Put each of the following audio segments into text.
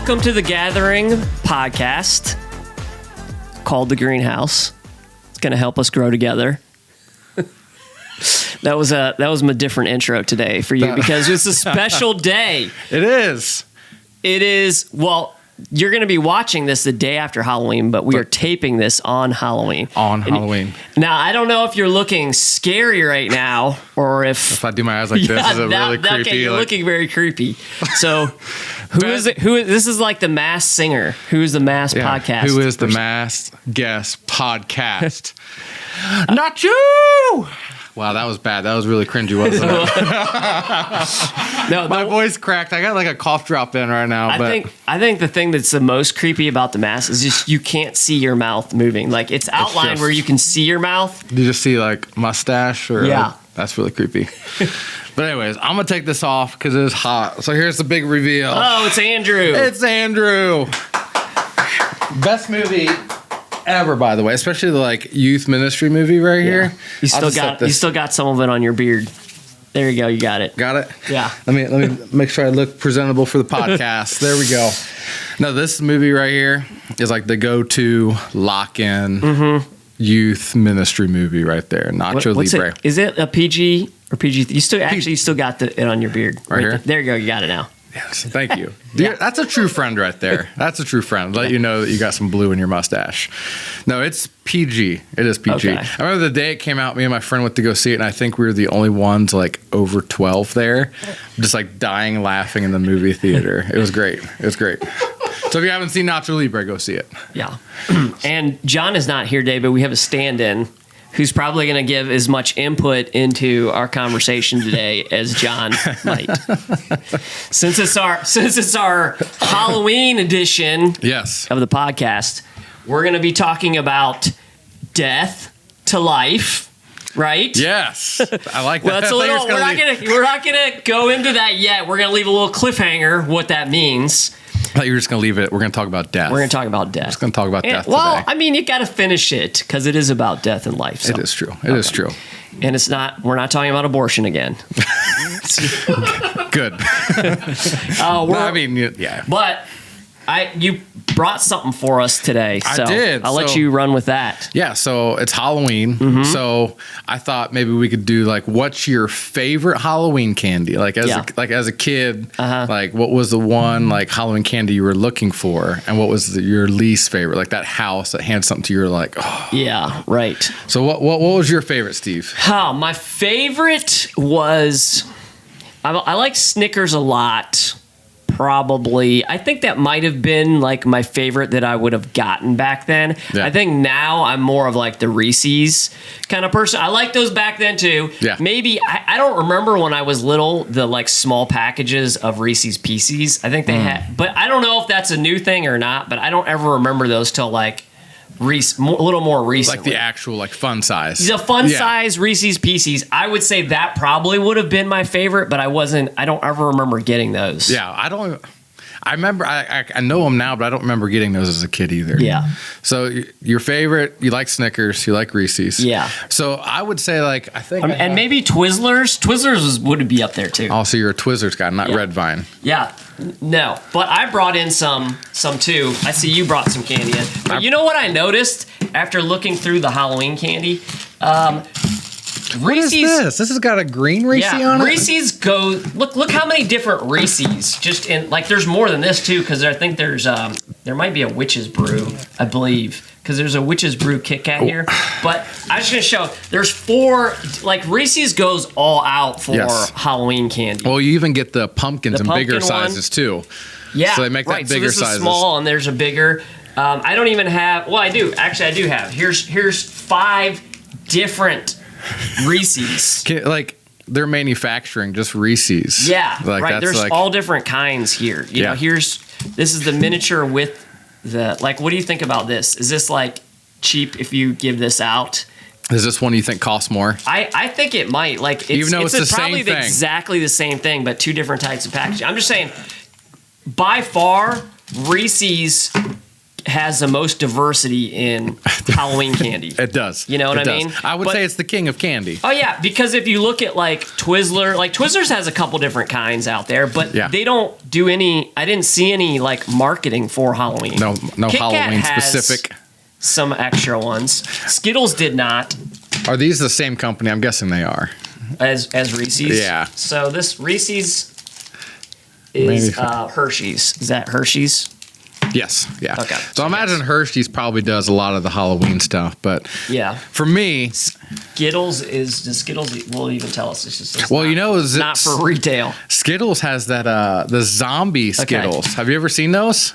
Welcome to the Gathering podcast called The Greenhouse. It's going to help us grow together. That was a different intro today for you because it's a special day. It is. It is. Well, you're going to be watching this the day after Halloween, but we are taping this on Halloween. Now, I don't know if you're looking scary right now or if I do my eyes like this, is it really creepy? Okay, you're looking very creepy. So, who is it? This is like the Masked Singer. Who is the Masked podcast? Who is the Masked Guest podcast? Not you! Wow, that was bad. That was really cringy, wasn't it? No, my voice cracked. I got like a cough drop in right now. I think the thing that's the most creepy about the mask is just you can't see your mouth moving. Like it's outlined where you can see your mouth. You just see like mustache or yeah. That's really creepy. But anyways, I'm going to take this off because it is hot. So here's the big reveal. Oh, it's Andrew. It's Andrew. Best movie ever, by the way, especially the like youth ministry movie right here. You still got some of it on your beard. There you go. You got it. Got it? Yeah. Let me make sure I look presentable for the podcast. There we go. No, this movie right here is like the go-to lock-in youth ministry movie right there. Nacho Libre. Is it a PG or PG? You still got it on your beard. Right here? There you go. You got it now. Yes, thank you. That's a true friend right there. That's a true friend. Let you know that you got some blue in your mustache. No, it's PG. It is PG. Okay. I remember the day it came out, me and my friend went to go see it, and I think we were the only ones like over 12 there, just like dying laughing in the movie theater. It was great. It was great. So if you haven't seen Nacho Libre, go see it. Yeah. And John is not here today, but we have a stand-in who's probably going to give as much input into our conversation today as John might. Since it's our Halloween edition of the podcast, we're going to be talking about death to life, right? Yes. I like that. Well, that's we're not going to go into that yet. We're going to leave a little cliffhanger what that means. I thought you were just going to leave it. We're going to talk about death. We're going to talk about death. We're just going to talk about death today. Well, I mean, you got to finish it because it is about death and life. So. It is true. It is true. And we're not talking about abortion again. Good. But you brought something for us today. So I did. I'll let you run with that. Yeah, so it's Halloween. So I thought maybe we could do like, what's your favorite Halloween candy? Like as a kid, like what was the one like Halloween candy you were looking for, and what was your least favorite? Like that house that had something to you, like, oh. Yeah, right. So what was your favorite, Steve? My favorite was I like Snickers a lot. Probably. I think that might have been like my favorite that I would have gotten back then. Yeah. I think now I'm more of like the Reese's kind of person. I like those back then too. Yeah. Maybe, I don't remember when I was little, the like small packages of Reese's Pieces. I think they had, but I don't know if that's a new thing or not, but I don't ever remember those till like a little more recently. Like the actual like fun size. The fun size Reese's Pieces. I would say that probably would have been my favorite, but I don't ever remember getting those. Yeah, I remember, I know them now, but I don't remember getting those as a kid either. Yeah. So your favorite, you like Snickers, you like Reese's. Yeah. So I would say like, I think. And maybe Twizzlers. Twizzlers would be up there too. Oh, so you're a Twizzlers guy, not Red Vine. Yeah. No, but I brought in some too. I see you brought some candy in. But you know what I noticed after looking through the Halloween candy? Reese's. What is this? This has got a green Reese on it? Reese's go. Look how many different Reese's. Just in like, there's more than this too, because I think there's there might be a Witch's Brew, I believe, because there's a Witch's Brew Kit Kat here. But I was gonna show. There's 4. Like Reese's goes all out for Halloween candy. Well, you even get the pumpkins in bigger sizes too. Yeah. So they make that bigger so this sizes. Is small, and there's a bigger. I don't even have. Well, I do. Actually, I do have. Here's 5 different Reese's. Like they're manufacturing just Reese's. Yeah, like, right. There's like, all different kinds here. You know, this is the miniature with the, like, what do you think about this? Is this like cheap if you give this out? Is this one you think costs more? I think it might. Like, even though it's probably the same thing. Exactly the same thing, but 2 different types of packaging. I'm just saying, by far, Reese's has the most diversity in Halloween candy. It does. You know what It I does. mean? I would But- say it's the king of candy. Oh yeah, because if you look at like Twizzlers has a couple different kinds out there, but Yeah. they don't do any. I didn't see any like marketing for Halloween. No Kit Kat Halloween has specific. Some extra ones. Skittles did not, Are these the same company? I'm guessing they are. as Reese's. Yeah. So this Reese's is Maybe. Hershey's. Is that Hershey's? Yes. Yeah. Okay. So I imagine Hershey's probably does a lot of the Halloween stuff, but Yeah. for me, Skittles is the Skittles will even tell us it's just well, not, is not for retail. Skittles has that the zombie Skittles. Have you ever seen those?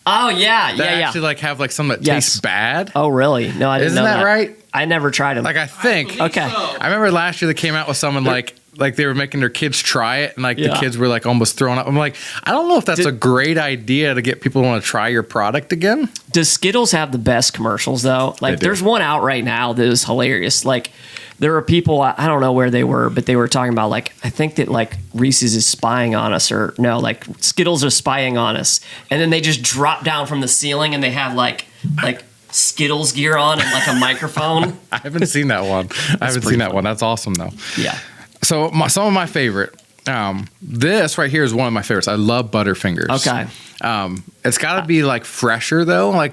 Oh yeah, That yeah. actually like have like some that Yes. tastes bad. Oh really? No, I didn't Isn't know that right? I never tried them. Like I think. Okay. I remember last year they came out with someone like they were making their kids try it, and like the Yeah. kids were like almost throwing up. I'm like, I don't know if that's a great idea to get people to want to try your product again. Does Skittles have the best commercials though? Like They do. there's one out right now that is hilarious. Like there are people, I don't know where they were, but they were talking about like, I think that like Reese's is spying on us, or no, like Skittles are spying on us. And then they just drop down from the ceiling and they have like Skittles gear on and like a microphone. I haven't seen that one. I haven't seen that one. That's awesome though. Yeah. So some of my favorite. This right here is one of my favorites. I love Butterfingers. Okay. It's got to be like fresher though, like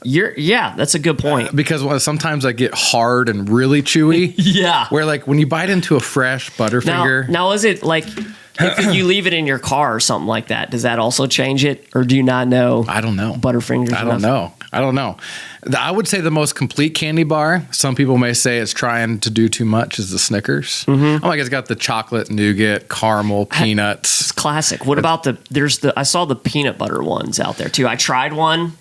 Yeah, that's a good point. because sometimes I get hard and really chewy. Yeah. Where like when you bite into a fresh Butterfinger, Now is it like if you leave it in your car or something like that, does that also change it? Or do you not know? I don't know. Butterfingers. I don't know. I would say the most complete candy bar. Some people may say it's trying to do too much. Is the Snickers? I'm like it's got the chocolate, nougat, caramel, peanuts. It's classic. What about I saw the peanut butter ones out there too. I tried one.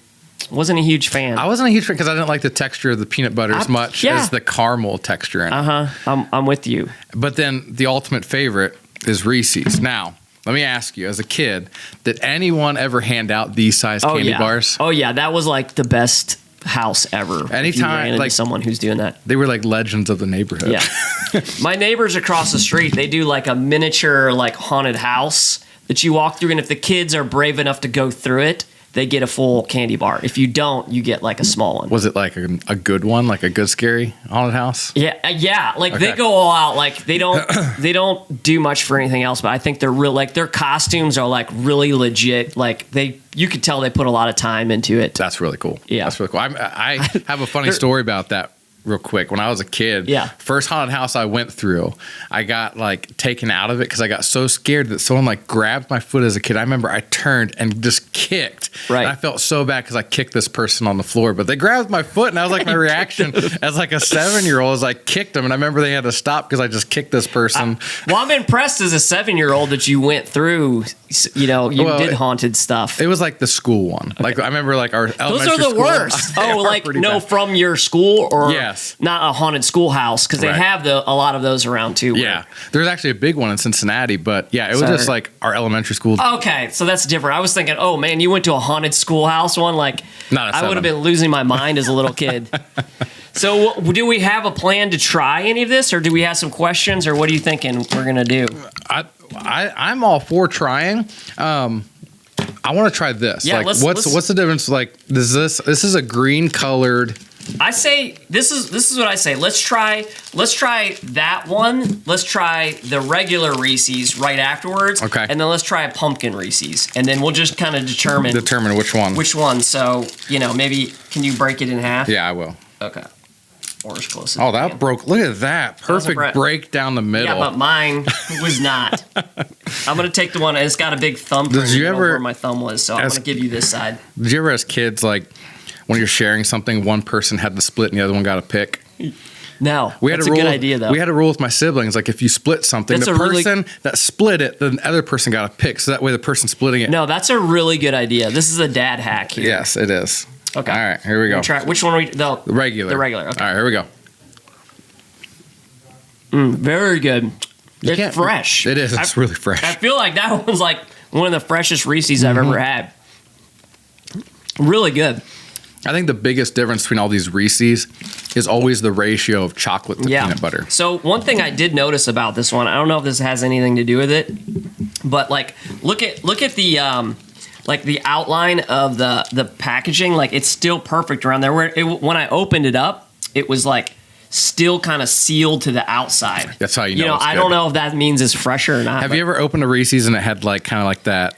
Wasn't a huge fan. I wasn't a huge fan because I didn't like the texture of the peanut butter as much as the caramel texture in it. I'm with you. But then the ultimate favorite is Reese's. Now, let me ask you, as a kid, did anyone ever hand out these size candy bars? Oh yeah, that was like the best house ever. If you Anytime, ran into like- someone who's doing that. They were like legends of the neighborhood. Yeah. My neighbors across the street, they do like a miniature like haunted house that you walk through, and if the kids are brave enough to go through it, they get a full candy bar. If you don't, you get like a small one. Was it like a good one, like a good scary haunted house? Yeah. Like they Okay. go all out. Like they don't do much for anything else. But I think they're real. Like their costumes are like really legit. Like you could tell they put a lot of time into it. That's really cool. Yeah. That's really cool. I have a funny story about that real quick. When I was a kid, Yeah. first haunted house I went through, I got like taken out of it because I got so scared that someone like grabbed my foot as a kid. I remember I turned and just kicked. Right. And I felt so bad because I kicked this person on the floor, but they grabbed my foot, and that was like my reaction as like a 7-year-old as I kicked them. And I remember they had to stop because I just kicked this person. Well, I'm impressed as a 7-year-old that you went through. You know, you Well, did haunted stuff. It was like the school one. Like I remember like our Those elementary are the school one. worst. They Oh, are like pretty no, bad. from your school or Yes. not a haunted schoolhouse because they Right. have a lot of those around too. where- Yeah, there's actually a big one in Cincinnati, but yeah, it was just like our elementary school. Okay, so that's different. I was thinking, oh man, you went to a haunted schoolhouse one. Like, Not a I would have 7. been losing my mind as a little kid. So, do we have a plan to try any of this, or do we have some questions, or what are you thinking we're gonna do? I'm all for trying. I want to try this. Yeah, like, let's- what's the difference? Like, this is a green colored. I say this is what I say. Let's try that one. Let's try the regular Reese's right afterwards. Okay. And then let's try a pumpkin Reese's, and then we'll just kind of determine Which one. which one. So maybe can you break it in half? Yeah, I will. Okay. Or as close as Oh, you that can. broke. Look at that. Perfect bre- break down the middle. Yeah, but mine was not. I'm gonna take the one. It's got a big thumbprint. Did you in ever- where my thumb was? So I'm as- gonna give you this side. Did you ever, as kids, like when you're sharing something, one person had to split and the other one got a pick? No, We had that's a a rule. good idea though. We had a rule with my siblings. Like if you split something, That's the a really- person that split it, the other person got a pick. So that way, the person splitting it. No, that's a really good idea. This is a dad hack here. Yes, it is. Okay. All right, here we go. Try which one are we? The Regular. The regular. Okay. All right, here we go. Very good. It's can't- fresh. It is. It's really fresh. I feel like that one's like one of the freshest Reese's I've Mm-hmm. ever had. Really good. I think the biggest difference between all these Reese's is always the ratio of chocolate to Yeah. peanut butter. So one thing I did notice about this one, I don't know if this has anything to do with it, but like look at the like the outline of the packaging, like it's still perfect around there. When I opened it up, it was like still kind of sealed to the outside. That's how you know it's I good. don't know if that means it's fresher or not. Have you ever opened a Reese's and it had like kind of like that,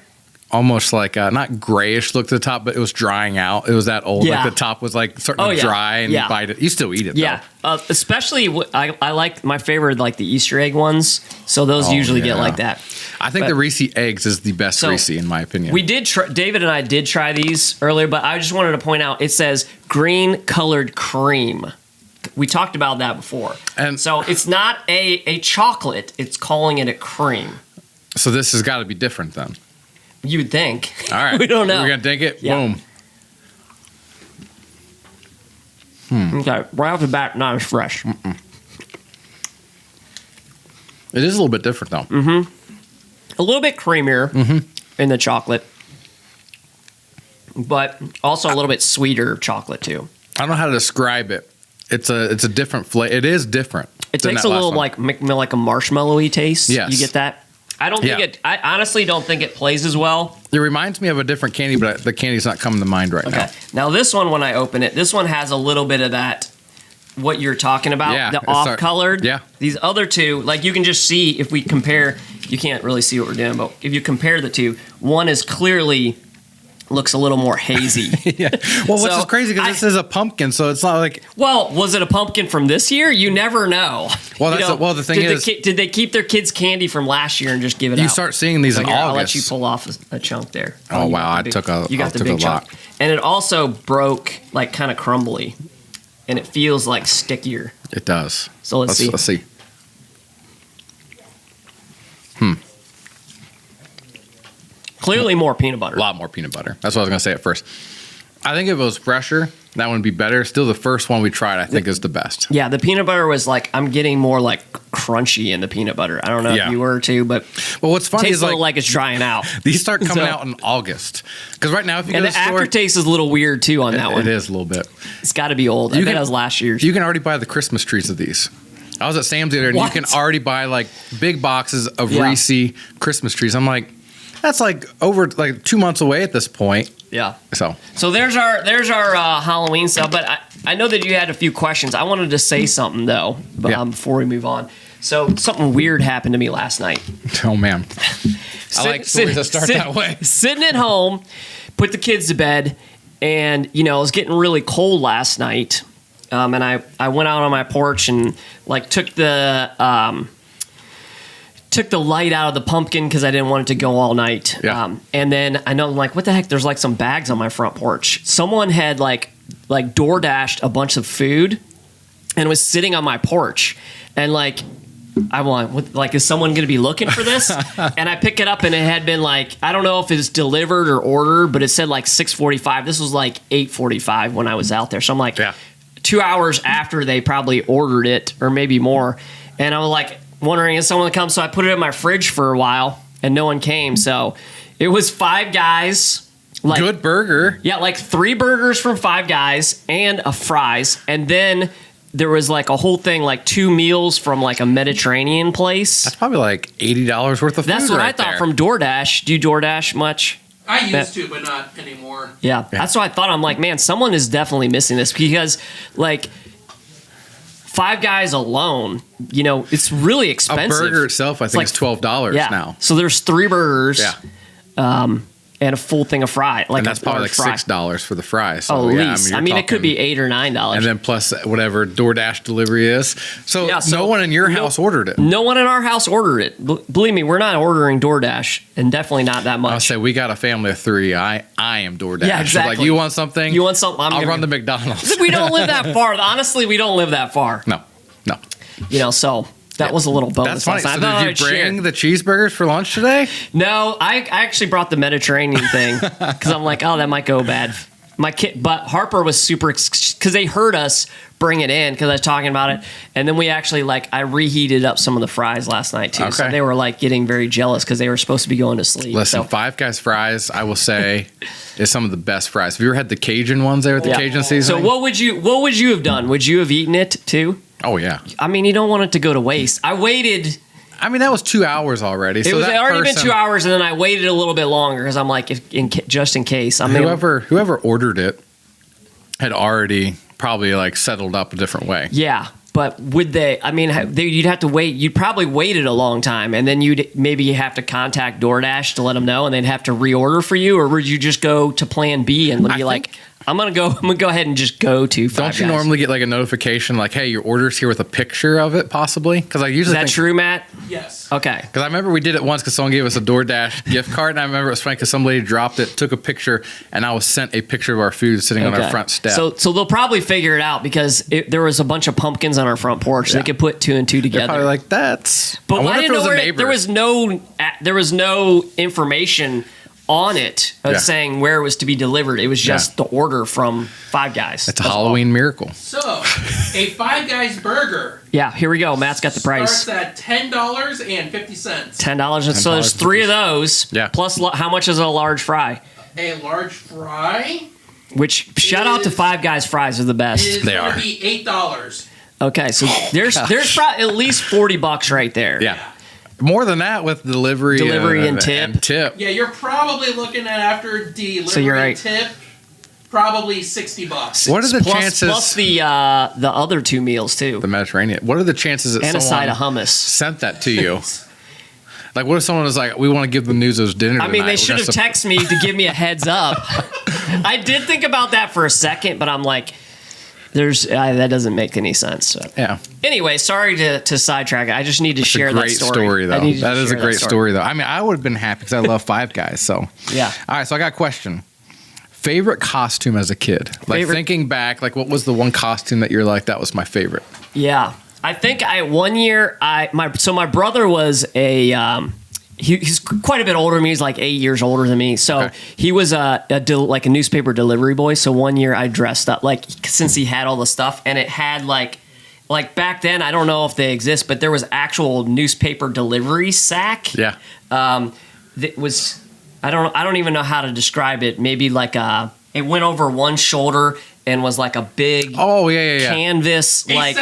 almost like not grayish look to the top, but it was drying out. It was that old. Yeah. Like the top was like starting to dry and you bite it. You still eat it Yeah, though. Especially I like my favorite, like the Easter egg ones. So those usually get like that. I think the Reese eggs is the best Reese in my opinion. We did David and I did try these earlier, but I just wanted to point out it says green colored cream. We talked about that before. And so it's not a chocolate, it's calling it a cream. So this has got to be different then. You would think. All right. We don't know. We're going to dig it. Yeah. Boom. Okay. Right off the bat, not as fresh. Mm-mm. It is a little bit different though. Mm-hmm. A little bit creamier in the chocolate, but also a little bit sweeter chocolate too. I don't know how to describe it. It's a different flavor. It is different. It takes a little like a marshmallowy taste. Yes. You get that? I don't think it. I honestly don't think it plays as well. It reminds me of a different candy, but the candy's not coming to mind right now. Now this one, when I open it, this one has a little bit of that. What you're talking about, the off-colored. Yeah. These other two, like you can just see if we compare. You can't really see what we're doing, but if you compare the two, one is clearly looks a little more hazy. Yeah. Well, which is crazy because this is a pumpkin, so it's not like. Well, was it a pumpkin from this year? You never know. Well, that's the thing is, did they keep their kids' candy from last year and just give it out? You start seeing these in August. I'll let you pull off a chunk there. Oh wow, I took a big chunk, lot. and it also broke like kind of crumbly, and it feels like stickier. It does. So let's see. Let's see. Clearly more peanut butter. A lot more peanut butter. That's what I was going to say at first. I think if it was fresher, that one would be better. Still, the first one we tried, I think, is the best. Yeah, the peanut butter was like, I'm getting more like crunchy in the peanut butter. I don't know if you were too, but well, what's funny is like it's drying out. These start coming out in August. Because right now, if you go to the store, aftertaste is a little weird too on that one. It is a little bit. It's got to be old. I bet it was last year's. You can already buy the Christmas trees of these. I was at Sam's the other day, and you can already buy like big boxes of Reese Christmas trees. I'm like, that's like over like 2 months away at this point. Yeah. So there's our Halloween stuff. But I know that you had a few questions. I wanted to say something though before we move on. So something weird happened to me last night. Oh man, I like stories that start that way. Sitting at home, put the kids to bed, and it was getting really cold last night. And I went out on my porch and like took the light out of the pumpkin because I didn't want it to go all night. Yeah. And then I'm like, what the heck? There's like some bags on my front porch. Someone had like DoorDashed a bunch of food and was sitting on my porch. And like, I want, like, is someone going to be looking for this? And I pick it up and it had been like, I don't know if it's delivered or ordered, but it said like 6:45. This was like 8:45 when I was out there. So I'm like, 2 hours after they probably ordered it or maybe more. And I was like, wondering if someone would come, so I put it in my fridge for a while, and no one came. So it was Five Guys. Like, good burger. Yeah, like 3 burgers from Five Guys and a fries, and then there was like a whole thing, like 2 meals from like a Mediterranean place. That's probably like $80 worth of food. That's what I thought from DoorDash. Do you DoorDash much? I used to, but not anymore. Yeah, that's what I thought. I'm like, man, someone is definitely missing this because like Five Guys alone, it's really expensive. A burger itself, I think, is $12 now. So there's 3 burgers. And a full thing of fries. And that's probably like $6 for the fries. So, at least. I mean, it could be $8 or $9. And then plus whatever DoorDash delivery is. So, no one in your house ordered it. No one in our house ordered it. Believe me, we're not ordering DoorDash, and definitely not that much. I'll say we got a family of 3. I am DoorDash. Yeah, exactly. So like, you want something? You want something? I'll run the McDonald's. We don't live that far. Honestly, we don't live that far. No. So that was a little bonus. That's funny. So did you bring the cheeseburgers for lunch today? No, I actually brought the Mediterranean thing because I'm like, oh, that might go bad. My kid, but Harper was super because they heard us bring it in because I was talking about it, and then we actually I reheated up some of the fries last night too. Okay. So they were like getting very jealous because they were supposed to be going to sleep. Listen, Five Guys fries, I will say, is some of the best fries. Have you ever had the Cajun ones there with the Cajun seasoning? So what would you have done? Would you have eaten it too? Oh yeah. I mean, you don't want it to go to waste. I waited I mean, that was 2 hours already. It was that already been person- 2 hours, and then I waited a little bit longer because I'm like, just in case. I mean, Whoever ordered it had already probably like settled up a different way. yeah. But would they? I mean, you'd have to wait. You'd probably waited a long time, and then you'd maybe have to contact DoorDash to let them know, and they'd have to reorder for you, or would you just go to Plan B and be like, I'm gonna go ahead and just go to Five Don't you Guys. normally get like a notification like, hey, your order's here with a picture of it, possibly? Because I Is usually that true, Matt? Yes. Okay. Because I remember we did it once because someone gave us a DoorDash gift card, and I remember it was funny because some lady dropped it, took a picture, and I was sent a picture of our food sitting on our front step. So they'll probably figure it out because there was a bunch of pumpkins on our front porch. They could put 2 and 2 They're together. probably like, that's. But I I wonder if didn't it was know a where neighbor. there was no information on it saying where it was to be delivered. It was just the order from Five Guys. It's a Halloween miracle. So, a Five Guys burger Yeah, here we go. Matt's got the price. starts at $10.50. $10. And so there's 3 of those. Yeah. Plus, how much is a large fry? A large fry Which, shout out to Five Guys fries are the best. is They going are. to be $8. Okay, so there's probably at least $40 right there. Yeah. More than that with delivery and tip. Yeah, you're probably looking at after delivery So you're right. tip, probably $60. What are the plus, chances? Plus the other 2 meals too, the Mediterranean. What are the chances that and a side someone of hummus. sent that to you? Like, what if someone was like, we want to give the news those dinner I mean, tonight. they We're should gonna have texted me to give me a heads up. I did think about that for a second, but I'm like, that doesn't make any sense. So. Yeah. Anyway, sorry to sidetrack. I just need to It's share a that great story. though. I need to That is a share great story, though. I mean, I would have been happy because I love Five Guys. So, Yeah. All right. So, I got a question. Favorite costume as a kid? Like, thinking back, like, what was the one costume that you're like, that was my favorite? Yeah, I think one year my brother was he's quite a bit older than me. He's like 8 years older than me. So Okay. he was like a newspaper delivery boy. So one year I dressed up like, since he had all the stuff, and it had like back then, I don't know if they exist, but there was actual newspaper delivery sack. Yeah. That was, I don't even know how to describe it. Maybe like it went over one shoulder and was like a big Oh, yeah. canvas A like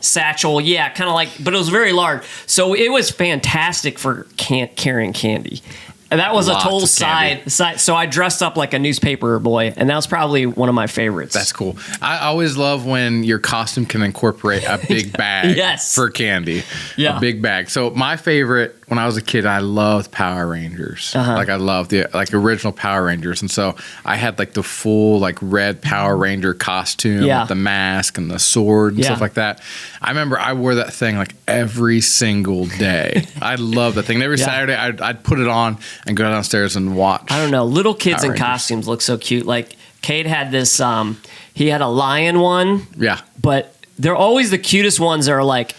satchel. yeah, kind of like, but it was very large, so it was fantastic for carrying candy. And that was Lots a total of candy. side. So I dressed up like a newspaper boy, and that was probably one of my favorites. That's cool. I always love when your costume can incorporate a big bag Yes. for candy. Yeah. A big bag. So my favorite when I was a kid, I loved Power Rangers. Like I loved the original Power Rangers. And so I had like the full like red Power Ranger costume Yeah. with the mask and the sword and Yeah. stuff like that. I remember I wore that thing like every single day. I loved that thing. And every Yeah. Saturday I'd put it on and go downstairs and watch. I don't know. Little kids Power in Rangers. costumes look so cute. Like Cade had this. He had a lion one, Yeah. but they're always the cutest ones. That are like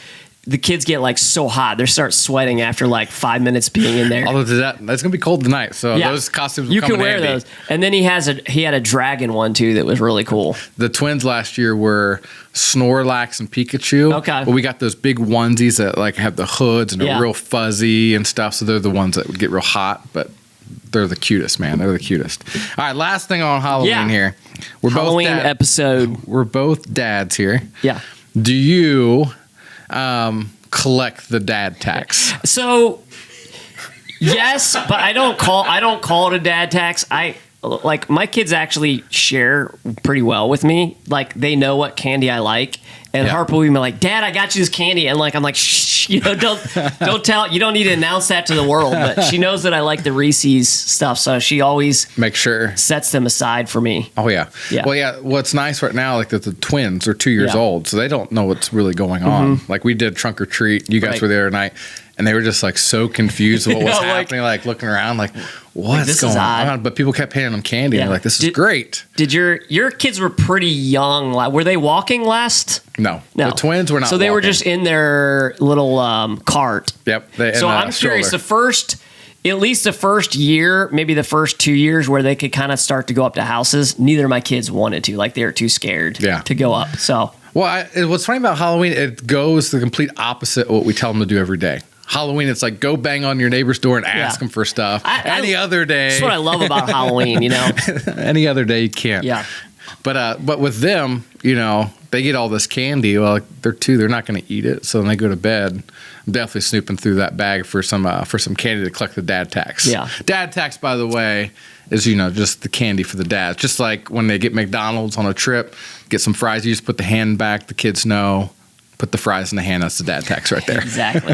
the kids get like so hot, they start sweating after like 5 minutes being in there. Although that's gonna be cold tonight, so Yeah. those costumes will You come can in wear handy. those. And then he had a dragon one too that was really cool. The twins last year were Snorlax and Pikachu. Okay. But we got those big onesies that like have the hoods and Yeah. are real fuzzy and stuff. So they're the ones that would get real hot, but they're the cutest, man. They're the cutest. All right, last thing on Halloween Yeah. here. We're Halloween both episode. We're both dads here. Yeah. Do you collect the dad tax? So yes, but I don't call it a dad tax. Like my kids actually share pretty well with me. Like they know what candy I like. And Yeah. Harper will be like, "Dad, I got you this candy," and like I'm like, "Shh, don't tell. You don't need to announce that to the world." But she knows that I like the Reese's stuff, so she always Make sure. sets them aside for me. Oh yeah. Yeah. Well, yeah. What's nice right now, like that the twins are 2 years Yeah. Mm-hmm. old, so they don't know what's really going on. Like we did trunk or treat. You guys Right. were there tonight, and they were just like so confused with what was Yeah, like- happening, like looking around, like what's this is going odd. on? But people kept handing them candy, and Yeah. they're like, "This is great." Did your kids were pretty young? Like, were they walking last? No, No, the twins were not. So they were walking. just in their little cart. Yep. So I'm curious. At least the first year, maybe the first 2 years, where they could kind of start to go up to houses. Neither of my kids wanted to. Like they were too scared. Yeah. To go up. So Well, what's funny about Halloween, it goes the complete opposite of what we tell them to do every day. Halloween, it's like go bang on your neighbor's door and ask them for stuff. Any other day, that's what I love about Halloween. You know. any other day you can't. Yeah. But with them, you know, they get all this candy. Well, like, they're not going to eat it. So when they go to bed, I'm definitely snooping through that bag for some candy to collect the dad tax. Yeah. Dad tax, by the way, is, just the candy for the dads. Just like when they get McDonald's on a trip, get some fries, you just put the hand back, the kids know, put the fries in the hand, that's the dad tax right there. Exactly.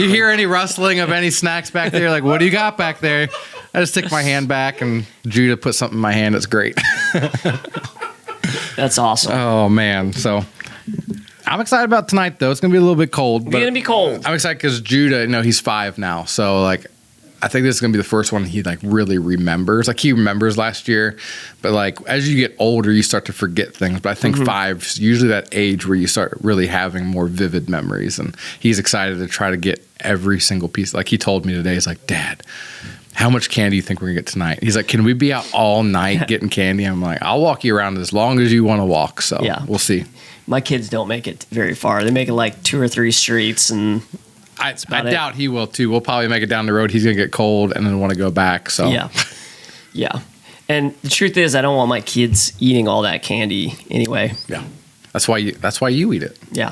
You hear any rustling of any snacks back there? Like, what do you got back there? I just stick my hand back and Judah put something in my hand. It's great. That's awesome. Oh, man. So I'm excited about tonight, though. It's going to be a little bit cold. It's going to be cold. I'm excited because Judah, he's 5 now. So, like, I think this is going to be the first one he, like, really remembers. Like, he remembers last year. But, like, as you get older, you start to forget things. But I think 5's usually that age where you start really having more vivid memories. And he's excited to try to get every single piece. Like, he told me today, he's like, Dad, how much candy do you think we're going to get tonight? He's like, can we be out all night getting candy? I'm like, I'll walk you around as long as you want to walk. So, we'll see. My kids don't make it very far. They make it like 2 or 3 streets, and I doubt he will too. We'll probably make it down the road. He's gonna get cold and then want to go back. So yeah. And the truth is, I don't want my kids eating all that candy anyway. Yeah, that's why you eat it. Yeah.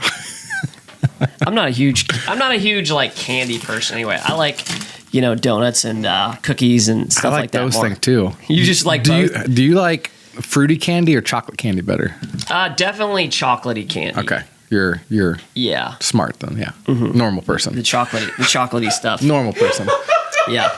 I'm not a huge like candy person anyway. I like donuts and cookies and stuff like that. Those things too. You just like both? Do you like fruity candy or chocolate candy better? Definitely chocolatey candy. Okay. You're smart then, yeah. Normal person. The chocolatey stuff. Normal person. Yeah.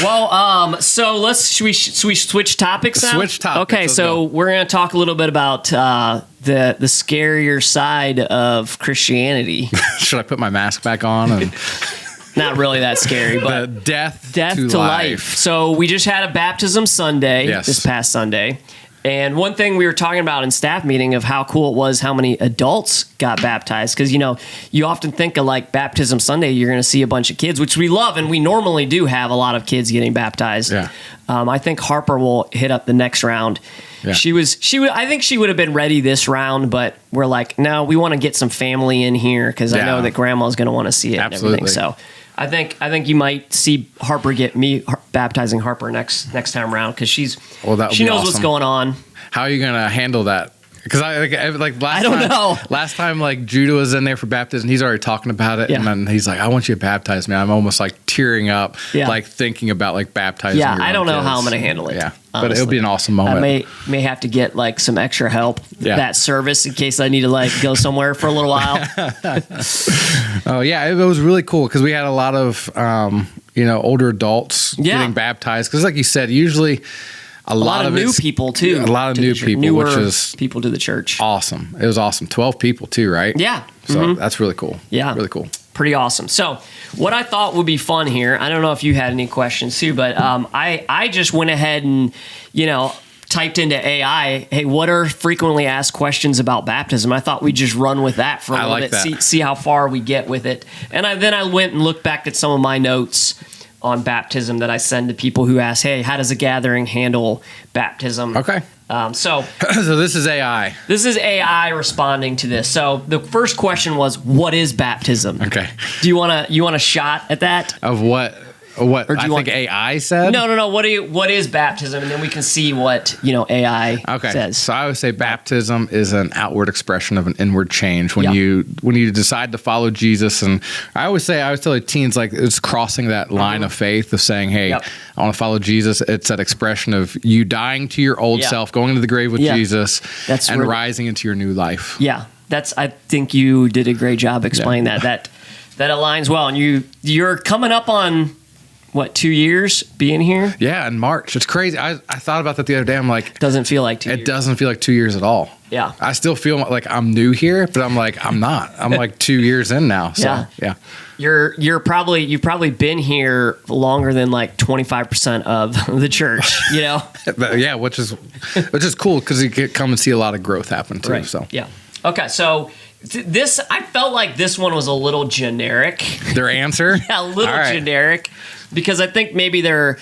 Well, so should we switch topics now? Switch topics. Okay, so we're going to talk a little bit about the scarier side of Christianity. Should I put my mask back on? And not really that scary, but the death to life. So we just had a baptism Sunday this past Sunday. And one thing we were talking about in staff meeting of how cool it was how many adults got baptized. Because, you often think of like baptism Sunday, you're going to see a bunch of kids, which we love. And we normally do have a lot of kids getting baptized. Yeah. I think Harper will hit up the next round. Yeah. I think she would have been ready this round, but we're like, no, we want to get some family in here because I know that grandma's going to want to see it. Absolutely. And everything. So I think you might see Harper get me baptizing Harper next time around because she knows what's going on. How are you gonna handle that? Because I don't know. Last time like Judah was in there for baptism, he's already talking about it, and then he's like, "I want you to baptize me." I'm almost like tearing up, like thinking about like baptizing. Yeah, I don't know how I'm gonna handle it. Yeah, honestly. But it'll be an awesome moment. I may have to get like some extra help that service in case I need to like go somewhere for a little while. Oh yeah, it was really cool because we had a lot of older adults getting baptized. Because like you said, usually. A lot of new people too. A lot of new people, which is people to the church. Awesome. It was awesome. 12 people too, right? Yeah. So that's really cool. Yeah. Really cool. Pretty awesome. So what I thought would be fun here, I don't know if you had any questions too, but I just went ahead and, typed into AI, hey, what are frequently asked questions about baptism? I thought we'd just run with that for a little bit, see how far we get with it. And then I went and looked back at some of my notes on baptism that I send to people who ask, hey, how does a gathering handle baptism? Okay. So this is AI. This is AI responding to this. So the first question was, what is baptism? Okay. Do you want a shot at that? Of what? What or do you think AI said? No. What is baptism? And then we can see what AI says. So I would say baptism is an outward expression of an inward change when you decide to follow Jesus. And I always tell teens like it's crossing that line of faith of saying, hey, I want to follow Jesus. It's that expression of you dying to your old self, going into the grave with Jesus, and rising into your new life. Yeah, I think you did a great job explaining that. That aligns well. And you're coming up on. What, 2 years being here? Yeah, in March. It's crazy. I thought about that the other day. I'm like... Doesn't feel like 2 years. It doesn't feel like 2 years at all. Yeah. I still feel like I'm new here, but I'm like, I'm not. I'm like 2 years in now. So, yeah. You've probably been here longer than like 25% of the church, Yeah, which is cool because you get come and see a lot of growth happen too. Right. So yeah. Okay, so I felt like this one was a little generic. Their answer? Yeah, a little generic. Because I think maybe they're,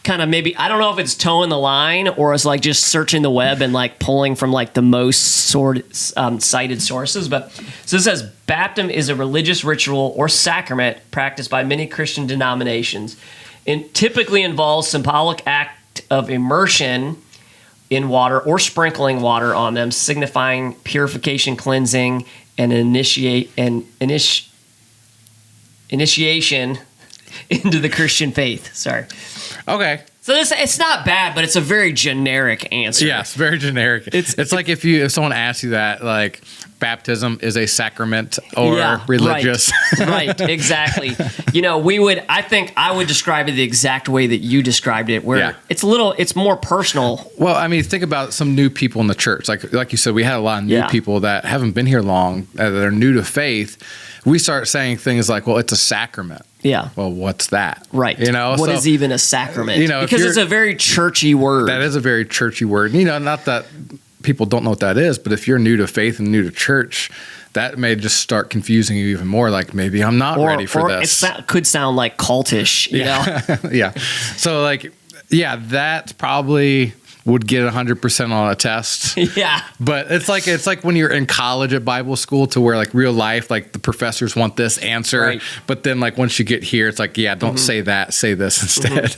kind of maybe, I don't know if it's towing the line or it's like just searching the web and like pulling from like the most cited sources. But so it says, baptism is a religious ritual or sacrament practiced by many Christian denominations and typically involves symbolic act of immersion in water or sprinkling water on them, signifying purification, cleansing, and initiation into the Christian faith. Sorry. Okay. So it's not bad, but it's a very generic answer. Yes, very generic. It's like if someone asks you that, like, baptism is a sacrament or religious. Right, exactly. I think I would describe it the exact way that you described it, where it's more personal. Well, I mean, think about some new people in the church. Like you said, we had a lot of new people that haven't been here long, that are new to faith. We start saying things like, well, it's a sacrament. Yeah. Well, what's that? Right. What is even a sacrament? Because it's a very churchy word. That is a very churchy word. Not that people don't know what that is, but if you're new to faith and new to church, that may just start confusing you even more. Like, maybe I'm not ready for this. It could sound like cultish, you know? Yeah. So, that probably would get 100% on a test. Yeah. But it's like when you're in college at Bible school, to where, like, real life, like, the professors want this answer. Right. But then, like, once you get here, it's like, don't say that, say this instead.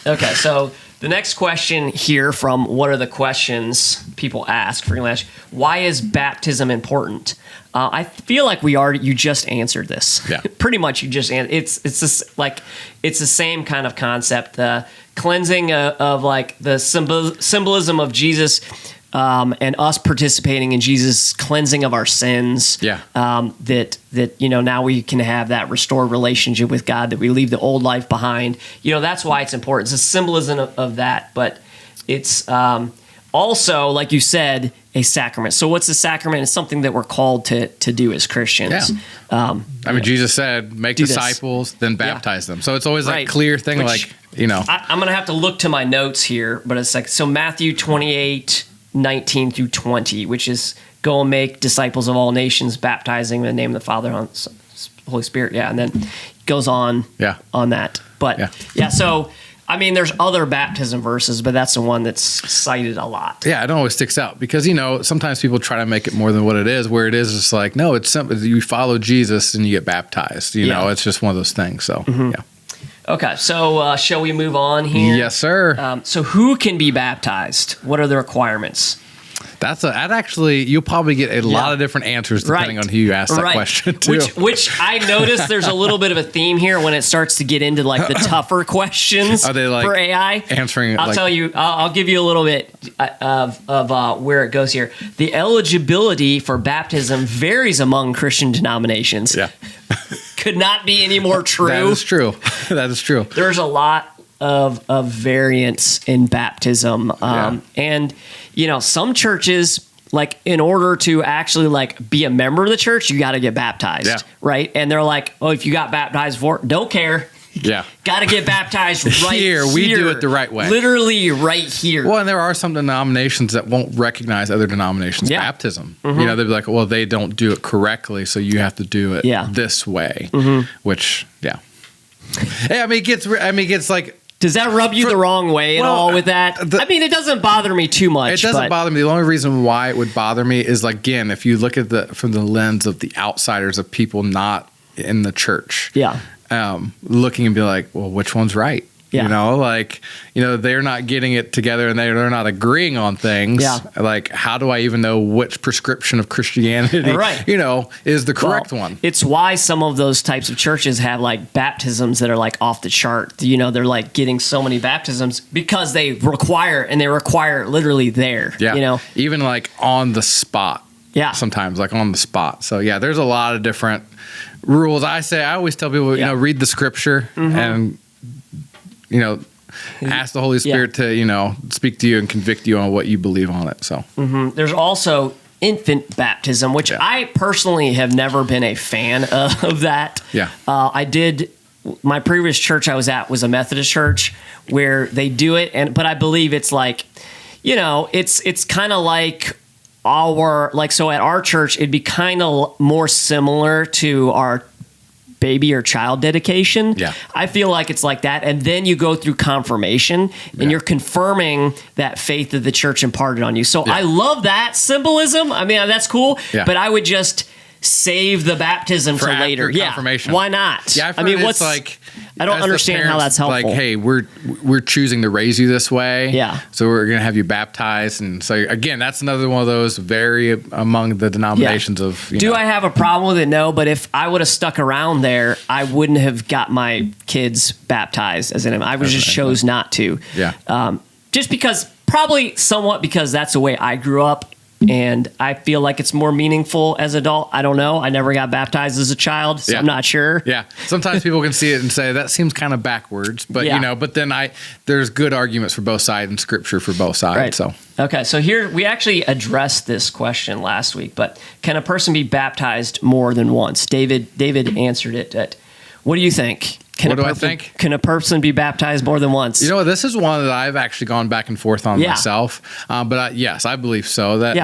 Okay, so the next question here from What Are the Questions People Ask, why is baptism important? I feel like you just answered this. Yeah. Pretty much you just answered. It's the same kind of concept. The cleansing of like the symbolism of Jesus, and us participating in Jesus' cleansing of our sins. Yeah. That now we can have that restored relationship with God, that we leave the old life behind. That's why it's important. It's a symbolism of that, but it's also, like you said, a sacrament. So what's a sacrament? It's something that we're called to do as Christians. Yeah. Jesus said, make disciples, then baptize them. So it's always like a clear thing, I'm going to have to look to my notes here, but it's like, so Matthew 28:19 through 20, which is go and make disciples of all nations, baptizing in the name of the Father, and Holy Spirit. Yeah. And then goes on on that. But so there's other baptism verses, but that's the one that's cited a lot. Yeah, it always sticks out because, sometimes people try to make it more than what it is, where it is just like, no, it's simple. You follow Jesus and you get baptized. It's just one of those things. So, Okay, so shall we move on here? Yes, sir. So who can be baptized? What are the requirements? That actually, you'll probably get a lot of different answers depending on who you ask that question to. Which I noticed there's a little bit of a theme here when it starts to get into like the tougher questions. Are they like for AI? Answering? I'll tell you. I'll give you a little bit of where it goes here. The eligibility for baptism varies among Christian denominations. Yeah. Could not be any more true. That is true. That is true. There's a lot of variance in baptism. And, some churches, like, in order to actually, like, be a member of the church, you got to get baptized, right? And they're like, oh, if you got baptized for it, don't care. Yeah. Got to get baptized right here. We do it the right way. Literally right here. Well, and there are some denominations that won't recognize other denominations' baptism. They'll be like, well, they don't do it correctly, so you have to do it this way, which, Hey, it gets like... Does that rub you the wrong way at all with that? It doesn't bother me too much. It doesn't bother me. The only reason why it would bother me is, like, again, if you look at from the lens of the outsiders, of people not in the church. Yeah. Looking and be like, well, which one's right? Yeah. They're not getting it together and they're not agreeing on things. Yeah. Like, how do I even know which prescription of Christianity, is the correct one? It's why some of those types of churches have like baptisms that are like off the chart. They're like getting so many baptisms because they require literally there. Yeah. Even like on the spot. Yeah. Sometimes like on the spot. So there's a lot of different rules. I always tell people, read the scripture and ask the Holy Spirit to, speak to you and convict you on what you believe on it. So there's also infant baptism, which I personally have never been a fan of that. Yeah. I did. My previous church I was at was a Methodist church where they do it. But I believe it's like, it's kind of like so at our church, it'd be kind of more similar to our baby or child dedication. Yeah. I feel like it's like that. And then you go through confirmation and you're confirming that faith that the church imparted on you. So I love that symbolism. That's cool. Yeah. But I would just save the baptism For till after later. confirmation. Yeah, why not? Yeah, I've heard I mean, it's what's like I don't as the understand how parents, that's helpful. Like, hey, we're choosing to raise you this way. Yeah. So we're gonna have you baptized, and so again, that's another one of those vary among the denominations of. Do I have a problem with it? No, but if I would have stuck around there, I wouldn't have got my kids baptized as in I would just chose not to. Yeah. Just because, probably somewhat because that's the way I grew up. And I feel like it's more meaningful as an adult. I don't know. I never got baptized as a child, so I'm not sure. Yeah. Sometimes people can see it and say that seems kind of backwards, but but then there's good arguments for both sides and scripture for both sides. Right. So okay, so here we actually addressed this question last week, but can a person be baptized more than once? David answered it. What do you think? What do I think? Can a person be baptized more than once? You know what? This is one that I've actually gone back and forth on myself. But yes, I believe so. That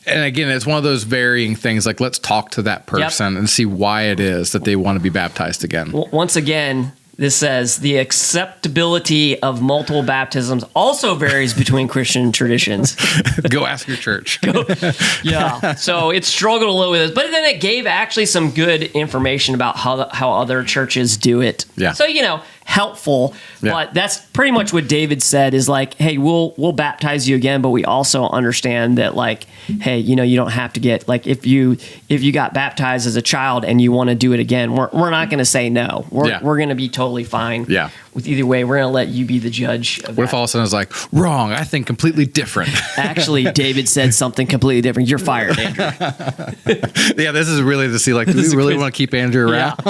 and again, it's one of those varying things. Like, let's talk to that person and see why it is that they want to be baptized again. Once again, this says the acceptability of multiple baptisms also varies between Christian traditions. Go ask your church. Yeah. So it struggled a little with this, but then it gave actually some good information about how other churches do it. Yeah. So, helpful, but that's pretty much what David said is like, hey, we'll baptize you again, but we also understand that like, hey, you don't have to get like if you got baptized as a child and you want to do it again, we're not going to say no. We're going to be totally fine. Yeah. With either way, we're going to let you be the judge of What if all of a sudden it's like, wrong, I think completely different. Actually, David said something completely different. You're fired, Andrew. Yeah, this is really to see like, do we really want to keep Andrew around?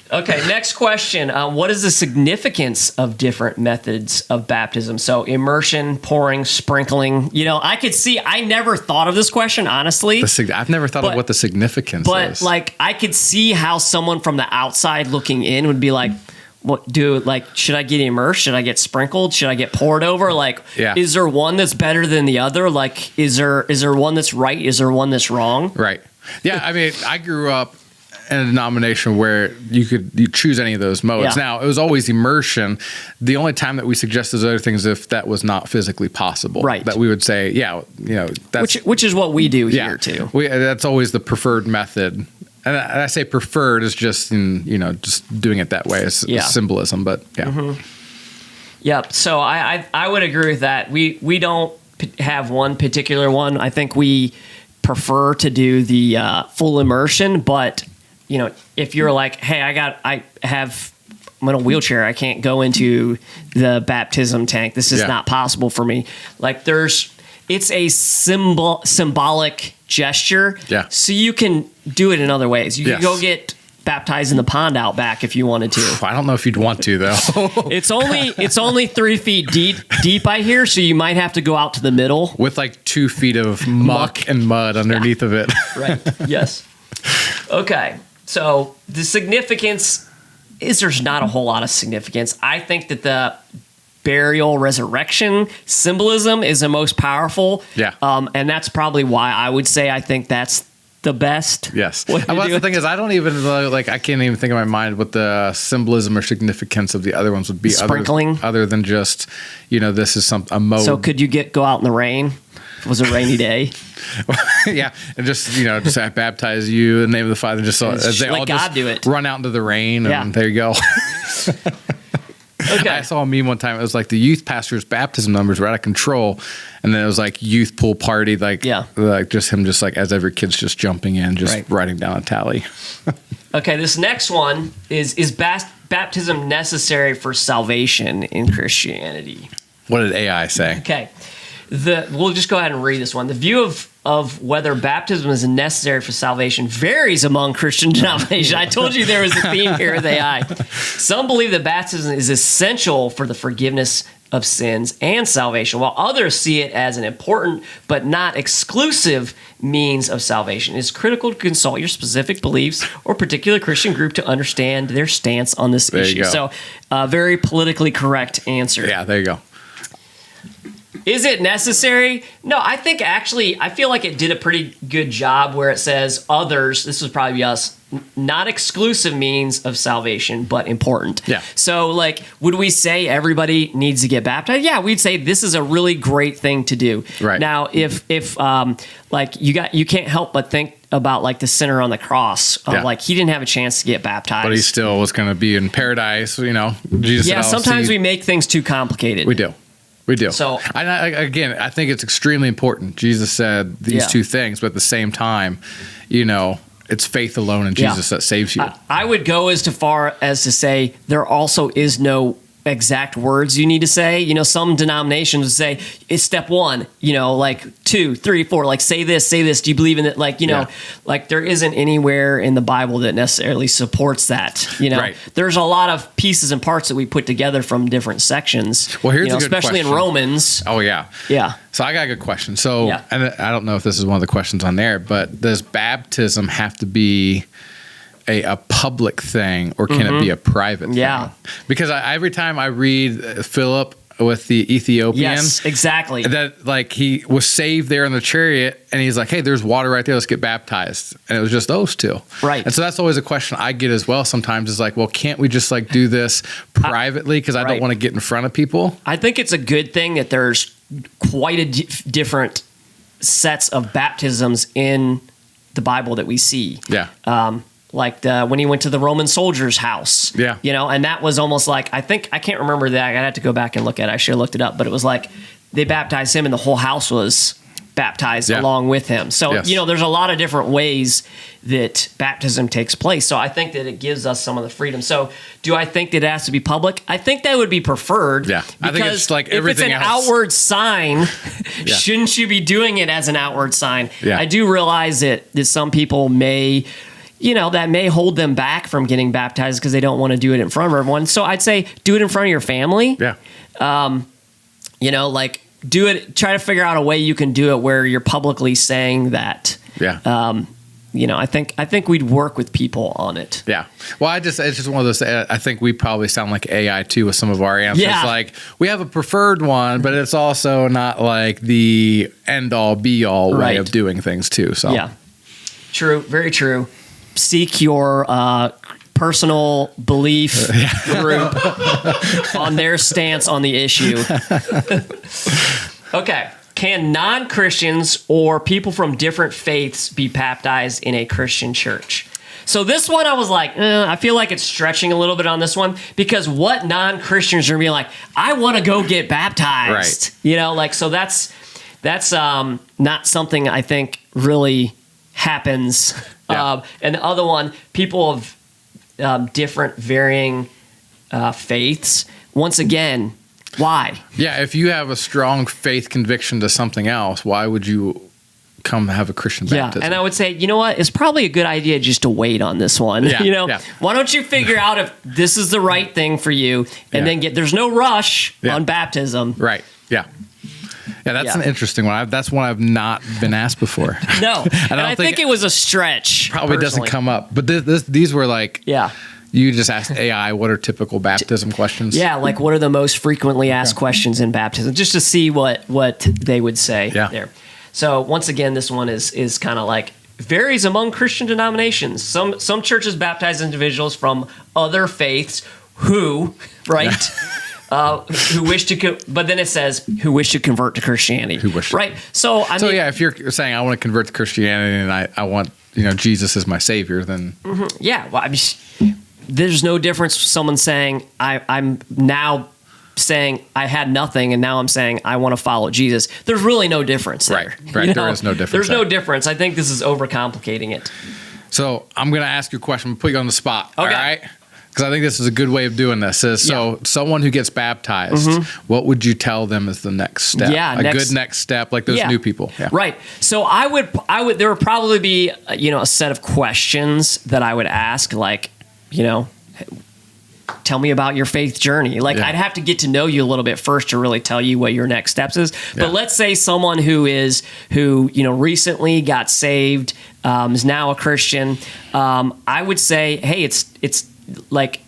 Okay, next question. What is the significance of different methods of baptism? So immersion, pouring, sprinkling. I never thought of this question, honestly. I've never thought of what the significance is. But like, I could see how someone from the outside looking in would be like, should I get immersed? Should I get sprinkled? Should I get poured over? Like, is there one that's better than the other? Like, is there one that's right? Is there one that's wrong? Right. Yeah, I mean, I grew up in a denomination where you choose any of those modes. Yeah. Now, it was always immersion. The only time that we suggested those other things if that was not physically possible. Right. That we would say, that's... Which is what we do here, too. That's always the preferred method. And I say preferred is just, just doing it that way. It's symbolism, but yeah. Mm-hmm. Yep. So I would agree with that. We don't have one particular one. I think we prefer to do the full immersion, but if you're like, hey, I'm in a wheelchair, I can't go into the baptism tank. This is not possible for me. Like it's a symbolic gesture. Yeah. So you can do it in other ways. You can go get baptized in the pond out back if you wanted to. I don't know if you'd want to though. It's only 3 feet deep, I hear. So you might have to go out to the middle with like 2 feet of muck and mud underneath of it. Right. Yes. Okay. So the significance is there's not a whole lot of significance. I think that the burial resurrection symbolism is the most powerful. Yeah. And that's probably why I would say I think that's the best. Yes. The thing is, I don't even I can't even think in my mind what the symbolism or significance of the other ones would be. Sprinkling, other than just this is a mode. So could you go out in the rain? If it was a rainy day. Yeah, and just I baptize you in the name of the Father. Just so they all God just do it. Run out into the rain, and there you go. Okay. I saw a meme one time. It was like the youth pastor's baptism numbers were out of control, and then it was like youth pool party, like just him, just like as every kid's just jumping in, just writing down a tally. Okay, this next one is baptism necessary for salvation in Christianity? What did AI say? Okay. We'll just go ahead and read this one. The view of whether baptism is necessary for salvation varies among Christian denominations. I told you there was a theme here with AI. Some believe that baptism is essential for the forgiveness of sins and salvation, while others see it as an important but not exclusive means of salvation. It is critical to consult your specific beliefs or particular Christian group to understand their stance on this issue. So, very politically correct answer. Yeah, there you go. Is it necessary? No, I think actually, I feel like it did a pretty good job where it says others, this would probably be us, not exclusive means of salvation, but important. Yeah. So, like, would we say everybody needs to get baptized? Yeah, we'd say this is a really great thing to do. Right. Now, if like you can't help but think about like the sinner on the cross, Yeah. like he didn't have a chance to get baptized. But he still was going to be in paradise, Jesus said, Yeah, "I'll sometimes see we make things too complicated. We do. We do. So- again, I think it's extremely important. Jesus said these Yeah. two things, but at the same time, it's faith alone in Yeah. Jesus that saves you. I would go as far as to say there also is no exact words you need to say. Some denominations would say it's step 1, like 2, 3, 4, like say this. Do you believe in it? Like, Yeah. like there isn't anywhere in the Bible that necessarily supports that. Right. There's a lot of pieces and parts that we put together from different sections. Well, here's a good especially in question. Romans. Oh, yeah. Yeah. So I got a good question. So, Yeah. and I don't know if this is one of the questions on there, but does baptism have to be a public thing, or can it be a private thing? Yeah. Because every time I read Philip with the Ethiopian, Yes, exactly. that like he was saved there in the chariot, and he's like, hey, there's water right there, let's get baptized. And it was just those two. Right. And so that's always a question I get as well sometimes, is like, well, can't we just like do this privately, because I don't Right. want to get in front of people? I think it's a good thing that there's quite a different sets of baptisms in the Bible that we see. Yeah. Like when he went to the Roman soldier's house. Yeah. And that was almost like, I can't remember that. I'd have to go back and look at it. I should have looked it up, but it was like they baptized him and the whole house was baptized Yeah. along with him. So, Yes. there's a lot of different ways that baptism takes place. So I think that it gives us some of the freedom. So do I think that it has to be public? I think that would be preferred. Yeah. I think it's because like if everything it's an else. outward sign, Yeah. shouldn't you be doing it as an outward sign? Yeah. I do realize that some people may, that may hold them back from getting baptized because they don't want to do it in front of everyone. So I'd say do it in front of your family. Yeah. Like do it, try to figure out a way you can do it where you're publicly saying that. Yeah. I think we'd work with people on it. Yeah. Well, it's just one of those, I think we probably sound like AI too with some of our answers. Yeah. Like we have a preferred one, but it's also not like the end all be all way Right. of doing things too. So Yeah. True. Very true. Seek your personal belief group on their stance on the issue. Okay. Can non-Christians or people from different faiths be baptized in a Christian church? So this one I was like, I feel like it's stretching a little bit on this one, because what non-Christians are gonna be like, I want to go get baptized. Right. So that's not something I think really happens. Yeah. And the other one, people of different varying faiths. Once again, why? Yeah, if you have a strong faith conviction to something else, why would you come have a Christian baptism? Yeah, and I would say, you know what? It's probably a good idea just to wait on this one. Yeah, yeah. Why don't you figure out if this is the right thing for you, and Yeah. then there's no rush Yeah. on baptism. Right. Yeah. Yeah, that's Yeah. an interesting one. That's one I've not been asked before. No, and I don't think it was a stretch. Probably doesn't personally. come up. But these were like, Yeah. you just asked AI, what are typical baptism questions? Yeah, like what are the most frequently asked questions in baptism, just to see what they would say Yeah. there. So once again, this one is kind of like varies among Christian denominations. Some churches baptize individuals from other faiths who wish to, but then it says who wish to convert to Christianity. Who wish to- right? So I So mean, yeah, if you're saying I want to convert to Christianity and I want Jesus as my savior, then yeah. Well, I mean, there's no difference. Someone saying I'm now saying I had nothing and now I'm saying I want to follow Jesus. There's really no difference there. Right. There is no difference There's no there. difference. I think this is overcomplicating it. So I'm going to ask you a question. I'm going to put you on the spot. Okay. All right. Because I think this is a good way of doing this. Someone who gets baptized, what would you tell them is the next step? Yeah, good next step, like those new people. Yeah. Right. So I would, there would probably be, a set of questions that I would ask, like, tell me about your faith journey. Like Yeah. I'd have to get to know you a little bit first to really tell you what your next steps is. Yeah. But let's say someone who recently got saved, is now a Christian. I would say, hey, it's like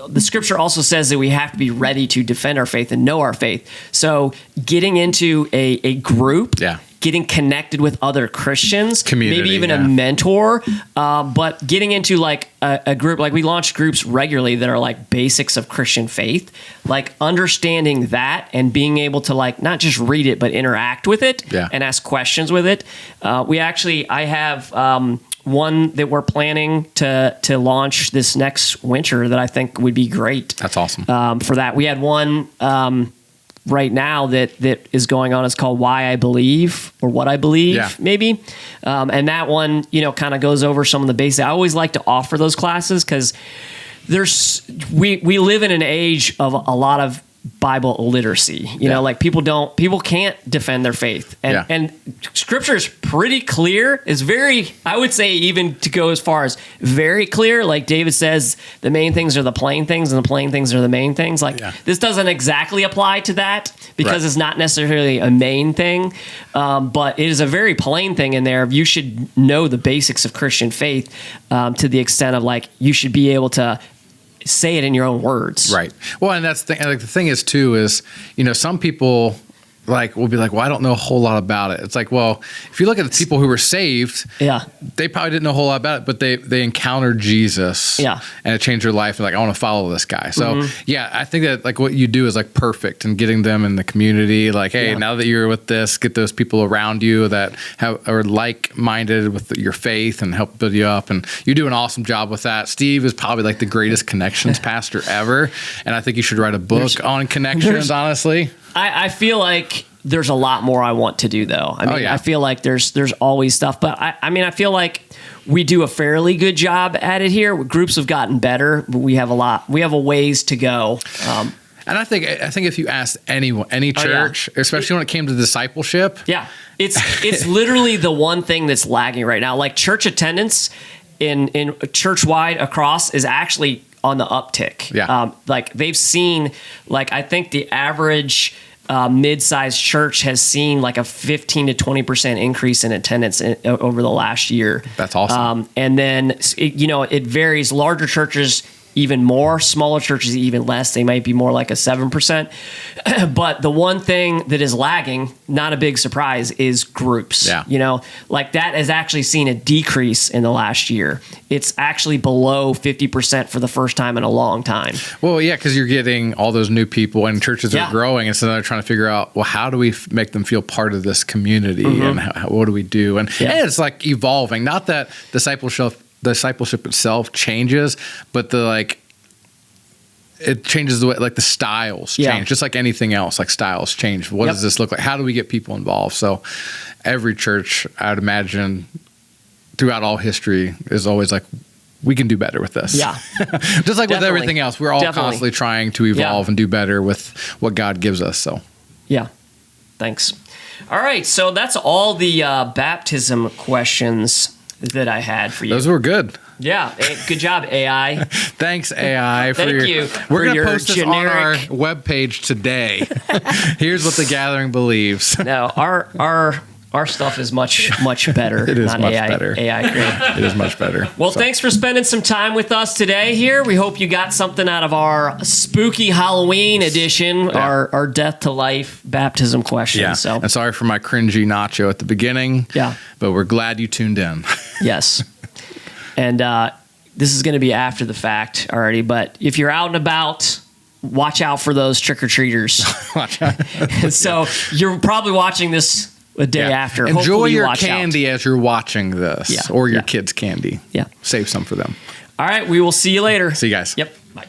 the scripture also says that we have to be ready to defend our faith and know our faith. So getting into a group, getting connected with other Christians, community, maybe even a mentor, but getting into like a group, like we launch groups regularly that are like basics of Christian faith, like understanding that and being able to like not just read it, but interact with it and ask questions with it. I have one that we're planning to launch this next winter that I think would be great. That's awesome. For that, we had one right now that is going on. It's called Why I Believe, or What I Believe, maybe. And that one, kind of goes over some of the basics. I always like to offer those classes because we live in an age of a lot of Bible illiteracy. Like people can't defend their faith, and scripture is pretty clear. It's very, I would say, even to go as far as very clear. Like David says, the main things are the plain things, and the plain things are the main things. Like this doesn't exactly apply to that because it's not necessarily a main thing, but it is a very plain thing in there. You should know the basics of Christian faith to the extent of like you should be able to say it in your own words. Right. Well, and that's the thing is too, is, some people like will be like, well, I don't know a whole lot about it. It's like, well, if you look at the people who were saved, they probably didn't know a whole lot about it, but they encountered Jesus and it changed their life. They're like, I want to follow this guy. So I think that like what you do is like perfect in getting them in the community. Like, hey, now that you're with this, get those people around you that are like-minded with your faith and help build you up. And you do an awesome job with that. Steve is probably like the greatest connections pastor ever. And I think you should write a book on connections, honestly. I feel like there's a lot more I want to do, though. I feel like there's always stuff, but I feel like we do a fairly good job at it here. Groups have gotten better, but we have a ways to go. And I think if you asked anyone, any church, especially when it came to discipleship, it's literally the one thing that's lagging right now. Like church attendance in church-wide across is actually on the uptick. Like they've seen, like I think the average mid-sized church has seen like a 15 to 20% increase in attendance over the last year. That's awesome. And then it varies. Larger churches even more, smaller churches even less. They might be more like a 7%. But the one thing that is lagging, not a big surprise, is groups. Like that has actually seen a decrease in the last year. It's actually below 50% for the first time in a long time. Well, because you're getting all those new people and churches are growing, and so they're trying to figure out, well, how do we make them feel part of this community, and what do we do? And it's like evolving. Not that discipleship itself changes, but it changes the way, like the styles change, just like anything else, like styles change. What does this look like? How do we get people involved? So every church, I'd imagine, throughout all history is always like, we can do better with this. Just like with everything else, we're all constantly trying to evolve and do better with what God gives us. So thanks. All right, so that's all the baptism questions that I had for you. Those were good. Yeah, good job, AI. Thanks, AI. Thank you. We're going to post this on our webpage today. Here's what the Gathering believes. No, our stuff is much better. It is not much AI, better. AI created. It is much better. Well, thanks for spending some time with us today here. We hope you got something out of our spooky Halloween edition, our death to life baptism questions. Yeah. So. And sorry for my cringy nacho at the beginning. Yeah. But we're glad you tuned in. Yes. And this is going to be after the fact already, but if you're out and about, watch out for those trick-or-treaters. Watch out. So you're probably watching this a day after. Enjoy Hopefully your candy as you're watching this, or your kids' candy. Yeah. Save some for them. All right. We will see you later. See you guys. Yep. Bye.